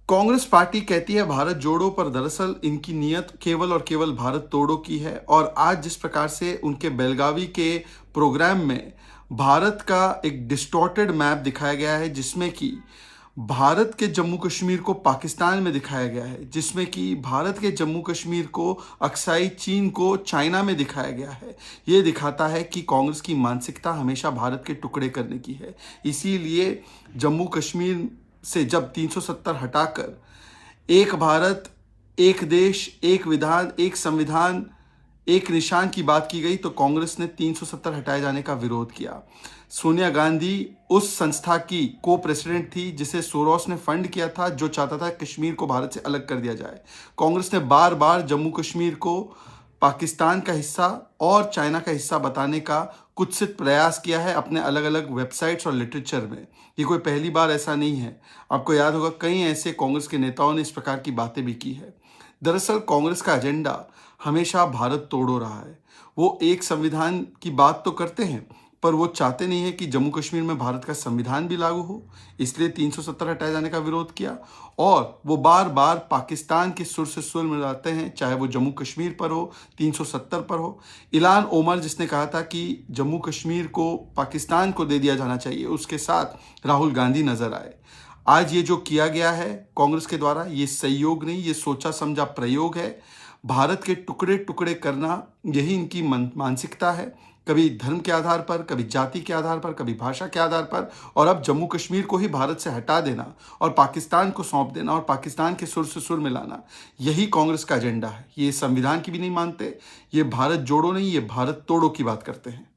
Congress party कहती है भारत जोड़ो, पर दरअसल इनकी नीयत केवल और केवल भारत तोड़ो की है। और आज जिस प्रकार से उनके बेलगावी के प्रोग्राम में भारत का एक डिस्टॉर्टेड मैप दिखाया गया है, जिसमें कि भारत के जम्मू कश्मीर को पाकिस्तान में दिखाया गया है, जिसमें कि भारत के जम्मू कश्मीर को अक्साई चीन को चाइना में दिखाया गया है। ये दिखाता है कि कांग्रेस की मानसिकता हमेशा भारत के टुकड़े करने की है। इसीलिए जम्मू कश्मीर से जब 370 हटाकर एक भारत, एक देश, एक विधान, एक संविधान, एक निशान की बात की गई, तो कांग्रेस ने 370 हटाए जाने का विरोध किया। सोनिया गांधी उस संस्था की को प्रेसिडेंट थी जिसे सोरोस ने फंड किया था, जो चाहता था कश्मीर को भारत से अलग कर दिया जाए। कांग्रेस ने बार बार जम्मू कश्मीर को पाकिस्तान का हिस्सा और चाइना का हिस्सा बताने का कुत्सित प्रयास किया है अपने अलग अलग वेबसाइट्स और लिटरेचर में। ये कोई पहली बार ऐसा नहीं है। आपको याद होगा कई ऐसे कांग्रेस के नेताओं ने इस प्रकार की बातें भी की है। दरअसल कांग्रेस का एजेंडा हमेशा भारत तोड़ो रहा है। वो एक संविधान की बात तो करते हैं, पर वो चाहते नहीं है कि जम्मू कश्मीर में भारत का संविधान भी लागू हो, इसलिए 370 हटाए जाने का विरोध किया। और वो बार बार पाकिस्तान के सुर से सुर मिलाते हैं, चाहे वो जम्मू कश्मीर पर हो, 370 पर हो। इलान ओमर जिसने कहा था कि जम्मू कश्मीर को पाकिस्तान को दे दिया जाना चाहिए, उसके साथ राहुल गांधी नजर आए। आज ये जो किया गया है कांग्रेस के द्वारा, ये सहयोग नहीं, ये सोचा समझा प्रयोग है। भारत के टुकड़े टुकड़े करना, यही इनकी मानसिकता है। कभी धर्म के आधार पर, कभी जाति के आधार पर, कभी भाषा के आधार पर, और अब जम्मू कश्मीर को ही भारत से हटा देना और पाकिस्तान को सौंप देना और पाकिस्तान के सुर से सुर मिलाना, यही कांग्रेस का एजेंडा है। ये संविधान की भी नहीं मानते, ये भारत जोड़ो नहीं, ये भारत तोड़ो की बात करते हैं।